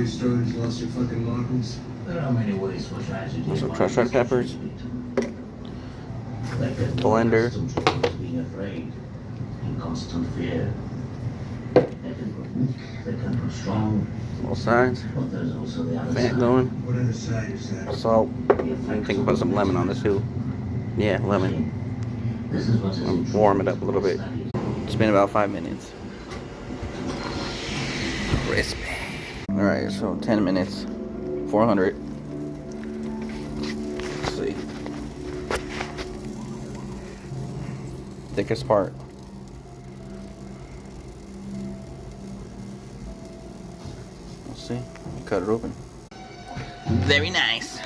your stories, lost your fucking marbles? There are many ways for tragedy. Some crushed red peppers. Blender. Blender. Being afraid, in constant fear. They can grow strong, Both sides. but there's also the other Fat side. going. What other side is that? Salt. The I'm effects thinking of about some lemon on this too. Yeah, lemon. This is what is I'm warm it up a little bit. It's been about 5 minutes. Crispy. Alright, so 10 minutes. 400. Let's see. Thickest part. Let's see. Cut it open. Very nice.